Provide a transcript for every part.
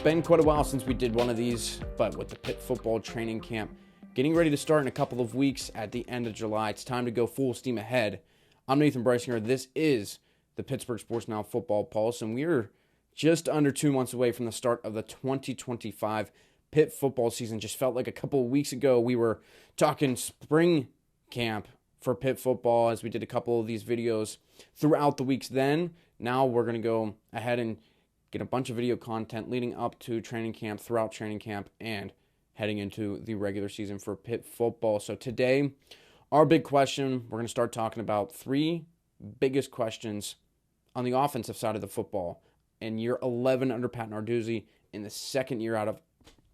been quite a while since we did one of these, but with the Pitt football training camp getting ready to start in a couple of weeks at the end of July, it's time to go full steam ahead. I'm Nathan Brysinger. This is the Pittsburgh Sports Now Football Pulse, and we're just under 2 months away from the start of the 2025 Pitt football season. Just felt like a couple of weeks ago we were talking spring camp for Pitt football as we did a couple of these videos throughout the weeks then. Now we're going to go ahead and get a bunch of video content leading up to training camp, throughout training camp, and heading into the regular season for Pitt football. So today, our big question, we're going to start talking about three biggest questions on the offensive side of the football in year 11 under Pat Narduzzi, in the second year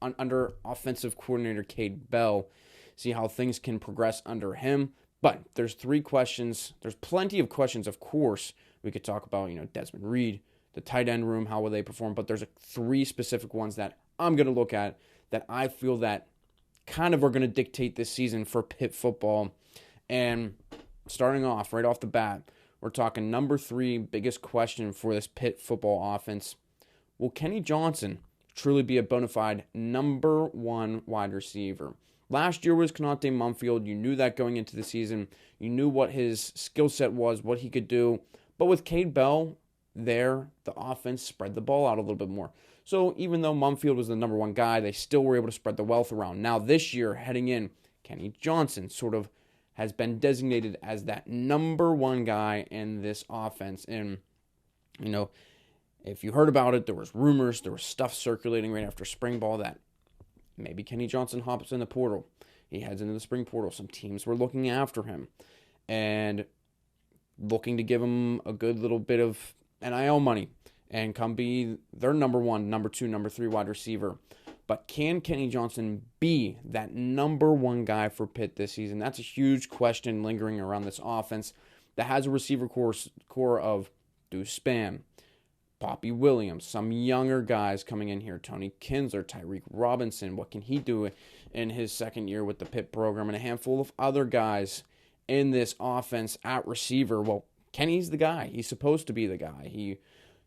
under offensive coordinator Cade Bell. See how things can progress under him. But there's three questions. There's plenty of questions, of course. We could talk about, Desmond Reed, the tight end room, how will they perform? But there's three specific ones that I'm going to look at that I feel that kind of are going to dictate this season for Pitt football. And starting off, right off the bat, we're talking number three biggest question for this Pitt football offense. Will Kenny Johnson truly be a bona fide number one wide receiver? Last year was Konate Mumfield. You knew that going into the season. You knew what his skill set was, what he could do. But with Cade Bell there, the offense spread the ball out a little bit more. So even though Mumfield was the number one guy, they still were able to spread the wealth around. Now this year, heading in, Kenny Johnson sort of has been designated as that number one guy in this offense. And, if you heard about it, there was rumors, there was stuff circulating right after spring ball that maybe Kenny Johnson hops in the portal. He heads into the spring portal. Some teams were looking after him and looking to give him a good little bit of NIL money and come be their number one, number two, number three wide receiver. But can Kenny Johnson be that number one guy for Pitt this season? That's a huge question lingering around this offense that has a receiver core of Deuce Spann, Poppy Williams, some younger guys coming in here, Tony Kinsler, Tyreek Robinson. What can he do in his second year with the Pitt program? And a handful of other guys in this offense at receiver. Well, Kenny's the guy. He's supposed to be the guy.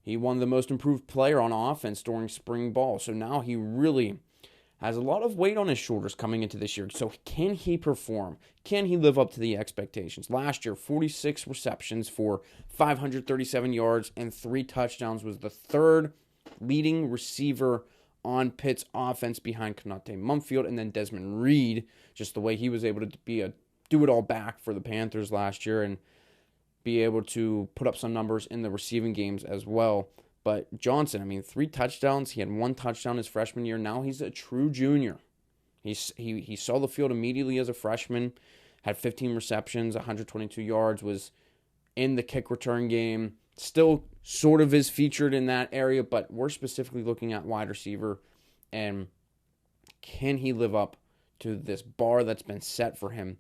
He won the most improved player on offense during spring ball. So now he really has a lot of weight on his shoulders coming into this year. So can he perform? Can he live up to the expectations? Last year, 46 receptions for 537 yards and 3 touchdowns, was the third leading receiver on Pitt's offense behind Konate Mumfield, and then Desmond Reed, just the way he was able to be a do-it-all back for the Panthers last year and be able to put up some numbers in the receiving games as well. But Johnson, 3 touchdowns. He had 1 touchdown his freshman year. Now he's a true junior. He saw the field immediately as a freshman, had 15 receptions, 122 yards, was in the kick return game. Still sort of is featured in that area, but we're specifically looking at wide receiver. And can he live up to this bar that's been set for him?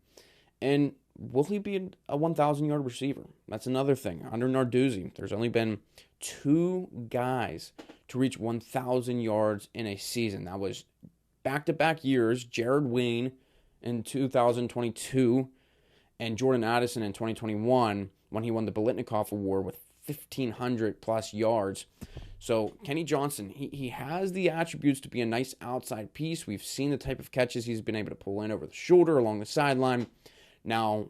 And will he be a 1,000-yard receiver? That's another thing. Under Narduzzi, there's only been 2 guys to reach 1,000 yards in a season. That was back-to-back years, Jared Wayne in 2022 and Jordan Addison in 2021 when he won the Biletnikoff Award with 1,500-plus yards. So Kenny Johnson, he has the attributes to be a nice outside piece. We've seen the type of catches he's been able to pull in over the shoulder, along the sideline. Now,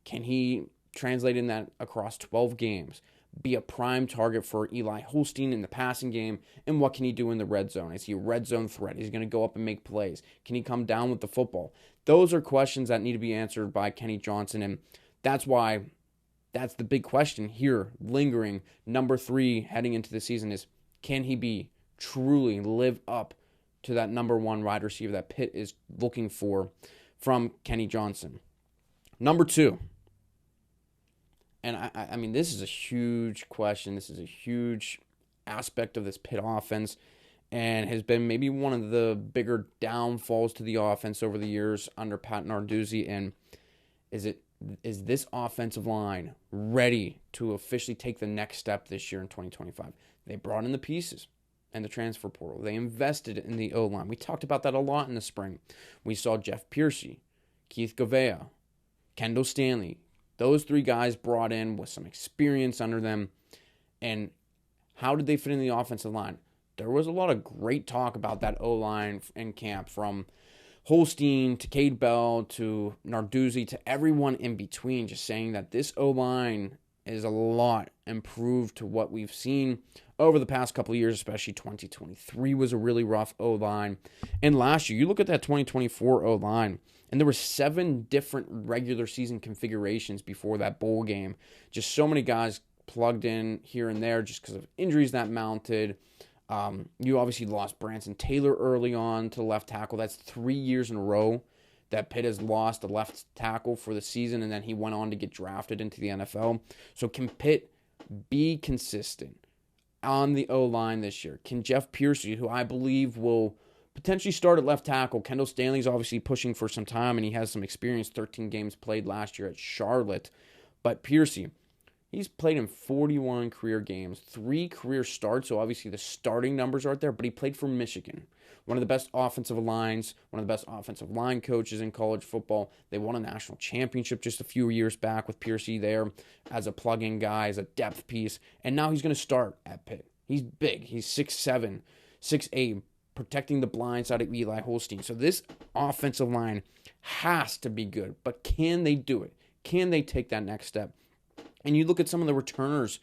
can he translate in that across 12 games, be a prime target for Eli Holstein in the passing game, and what can he do in the red zone? Is he a red zone threat? Is he going to go up and make plays? Can he come down with the football? Those are questions that need to be answered by Kenny Johnson, and that's the big question here, lingering. Number 3 heading into the season is, can he truly live up to that number 1 wide receiver that Pitt is looking for from Kenny Johnson? Number 2, and this is a huge question. This is a huge aspect of this Pitt offense and has been maybe one of the bigger downfalls to the offense over the years under Pat Narduzzi. And is this offensive line ready to officially take the next step this year in 2025? They brought in the pieces and the transfer portal. They invested in the O-line. We talked about that a lot in the spring. We saw Jeff Piercy, Keith Gavea, Kendall Stanley, those 3 guys brought in with some experience under them. And how did they fit in the offensive line? there was a lot of great talk about that O-line in camp, from Holstein to Cade Bell to Narduzzi to everyone in between, just saying that this O-line is a lot improved to what we've seen over the past couple of years, especially 2023 was a really rough O-line. And last year, you look at that 2024 O-line, and there were 7 different regular season configurations before that bowl game. Just so many guys plugged in here and there just because of injuries that mounted. You obviously lost Branson Taylor early on to left tackle. That's 3 years in a row that Pitt has lost a left tackle for the season, and then he went on to get drafted into the NFL. So can Pitt be consistent on the O-line this year? Can Jeff Piercy, who I believe will potentially start at left tackle, Kendall Stanley's obviously pushing for some time, and he has some experience, 13 games played last year at Charlotte. But Piercy, he's played in 41 career games, 3 career starts, so obviously the starting numbers aren't there, but he played for Michigan, one of the best offensive lines, one of the best offensive line coaches in college football. They won a national championship just a few years back with Piercy there as a plug-in guy, as a depth piece, and now he's going to start at Pitt. He's big. He's 6'7", 6'8", protecting the blind side of Eli Holstein. So this offensive line has to be good, but can they do it? Can they take that next step? And you look at some of the returners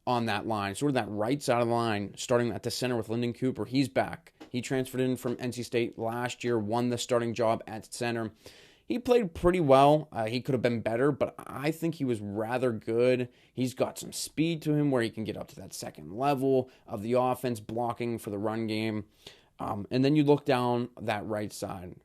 on that line, sort of that right side of the line, starting at the center with Lyndon Cooper. He's back. He transferred in from NC State last year, won the starting job at center. He played pretty well. He could have been better, but I think he was rather good. He's got some speed to him where he can get up to that second level of the offense, blocking for the run game. And then you look down that right side.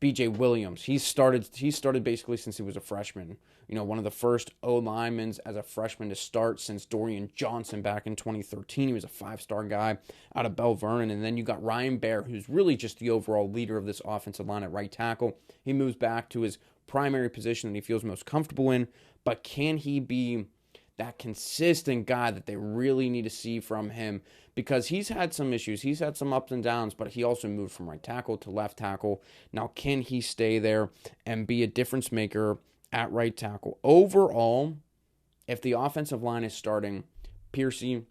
B.J. Williams, he started basically since he was a freshman. You know, one of the first O-linemen as a freshman to start since Dorian Johnson back in 2013. He was a 5-star guy out of Bell Vernon. And then you got Ryan Baer, who's really just the overall leader of this offensive line at right tackle. He moves back to his primary position that he feels most comfortable in. But can he be that consistent guy that they really need to see from him? Because he's had some issues. He's had some ups and downs, but he also moved from right tackle to left tackle. Now, can he stay there and be a difference maker at right tackle? Overall, if the offensive line is starting Piercy,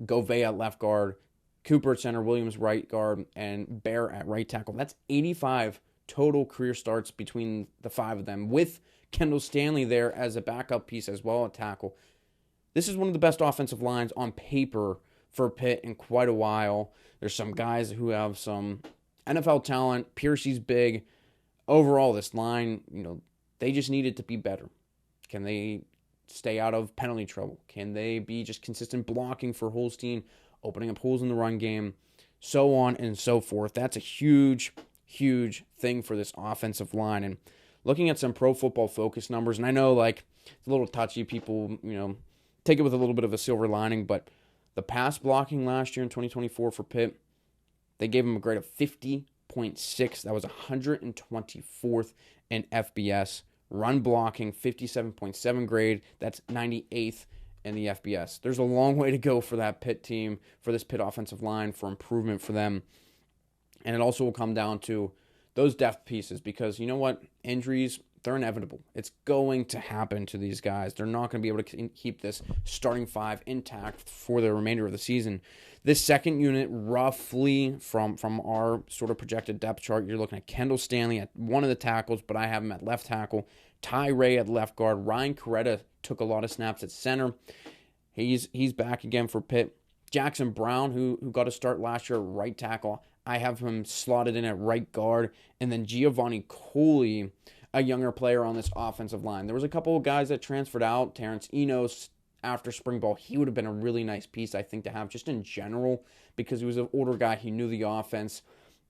Govey at left guard, Cooper at center, Williams right guard, and Baer at right tackle, that's 85 total career starts between the 5 of them, with Kendall Stanley there as a backup piece as well at tackle. This is one of the best offensive lines on paper for Pitt in quite a while. There's some guys who have some NFL talent. Piercy's big. Overall, this line, they just need it to be better. Can they stay out of penalty trouble? Can they be just consistent blocking for Holstein, opening up holes in the run game, so on and so forth? That's a huge, huge thing for this offensive line. And looking at some Pro Football Focus numbers, and I know it's a little touchy, people, take it with a little bit of a silver lining, but the pass blocking last year in 2024 for Pitt, they gave him a grade of 50.6. That was 124th in FBS. Run blocking, 57.7 grade. That's 98th in the FBS. There's a long way to go for that Pitt team, for this Pitt offensive line, for improvement for them. And it also will come down to those depth pieces, because you know what? Injuries, they're inevitable. It's going to happen to these guys. They're not going to be able to keep this starting 5 intact for the remainder of the season. This second unit, roughly from our sort of projected depth chart, you're looking at Kendall Stanley at one of the tackles, but I have him at left tackle. Ty Ray at left guard. Ryan Coretta took a lot of snaps at center. He's back again for Pitt. Jackson Brown, who got a start last year at right tackle, I have him slotted in at right guard. And then Giovanni Coley, a younger player on this offensive line. There was a couple of guys that transferred out. Terrence Enos, after spring ball, he would have been a really nice piece, I think, to have just in general, because he was an older guy. He knew the offense.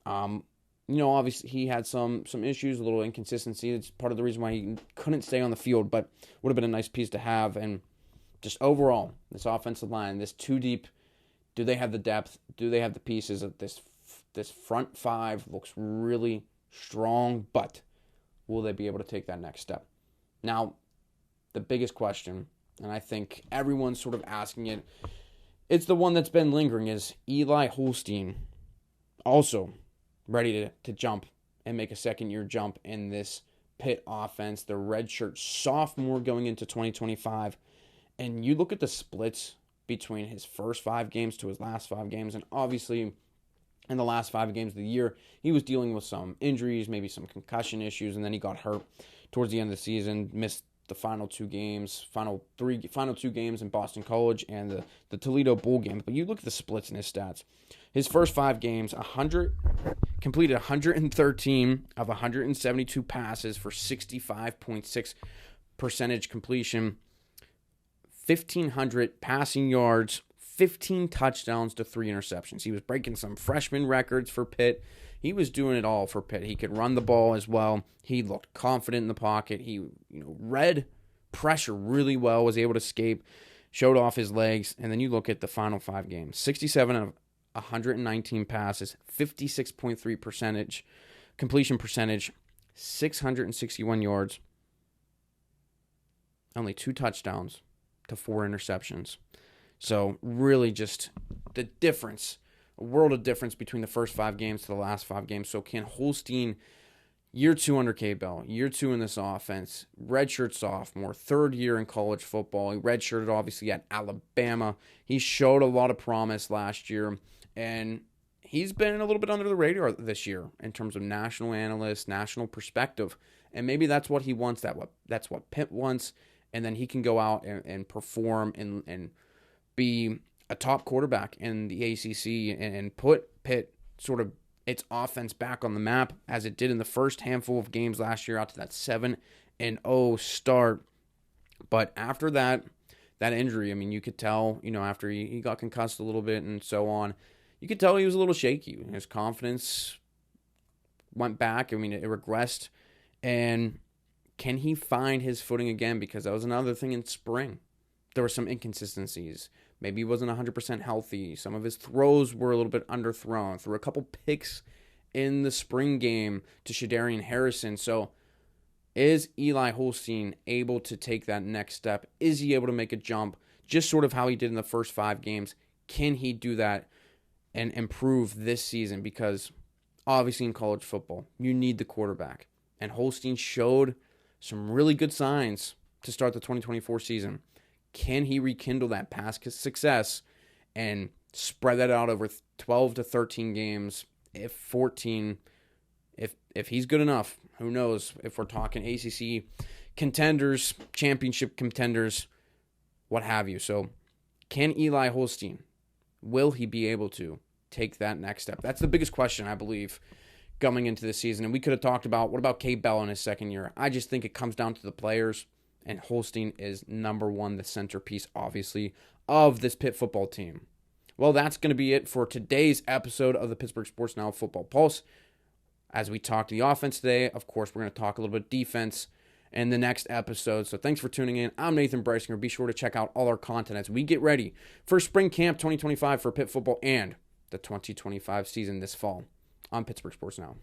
Obviously he had some issues, a little inconsistency. It's part of the reason why he couldn't stay on the field, but would have been a nice piece to have. And just overall, this offensive line, this 2 deep, do they have the depth? Do they have the pieces? Of this front 5 looks really strong, but will they be able to take that next step? Now, the biggest question, and I think everyone's sort of asking it, it's the one that's been lingering, is Eli Holstein also ready to jump and make a second-year jump in this Pitt offense? The redshirt sophomore going into 2025. And you look at the splits between his first 5 games to his last 5 games. And obviously, in the last 5 games of the year, he was dealing with some injuries, maybe some concussion issues, and then he got hurt towards the end of the season, missed the final 2 games in Boston College and the Toledo Bowl game. But you look at the splits in his stats. His first 5 games, completed 113 of 172 passes for 65.6% completion, 1,500 passing yards, 15 touchdowns to 3 interceptions. He was breaking some freshman records for Pitt. He was doing it all for Pitt. He could run the ball as well. He looked confident in the pocket. He, read pressure really well, was able to escape, showed off his legs. And then you look at the final 5 games. 67 of 119 passes, 56.3% completion percentage, 661 yards, only 2 touchdowns to 4 interceptions. So really just the difference, a world of difference between the first 5 games to the last 5 games. So Ken Holstein, year 2 under K. Bell, year 2 in this offense, redshirt sophomore, 3rd year in college football. He redshirted obviously at Alabama. He showed a lot of promise last year, and he's been a little bit under the radar this year in terms of national analysts, national perspective. And maybe that's what he wants, that's what Pitt wants, and then he can go out and perform and be a top quarterback in the ACC and put Pitt sort of its offense back on the map as it did in the first handful of games last year out to that 7-0 start. But after that injury, I mean, you could tell, after he got concussed a little bit and so on, you could tell he was a little shaky. His confidence went back. I mean, it regressed. And can he find his footing again? Because that was another thing in spring. There were some inconsistencies. Maybe he wasn't 100% healthy. Some of his throws were a little bit underthrown. Threw a couple picks in the spring game to Shadarian Harrison. So is Eli Holstein able to take that next step? Is he able to make a jump? Just sort of how he did in the first 5 games. Can he do that and improve this season? Because obviously in college football, you need the quarterback. And Holstein showed some really good signs to start the 2024 season. Can he rekindle that past success and spread that out over 12 to 13 games, if 14, if he's good enough? Who knows if we're talking ACC contenders, championship contenders, what have you. So can Eli Holstein, will he be able to take that next step? That's the biggest question, I believe, coming into the season. And we could have talked about, what about K. Bell in his second year? I just think it comes down to the players. And Holstein is number 1, the centerpiece, obviously, of this Pitt football team. Well, that's going to be it for today's episode of the Pittsburgh Sports Now Football Pulse. As we talk the offense today, of course, we're going to talk a little bit defense in the next episode. So thanks for tuning in. I'm Nathan Brysinger. Be sure to check out all our content as we get ready for Spring Camp 2025 for Pitt football and the 2025 season this fall on Pittsburgh Sports Now.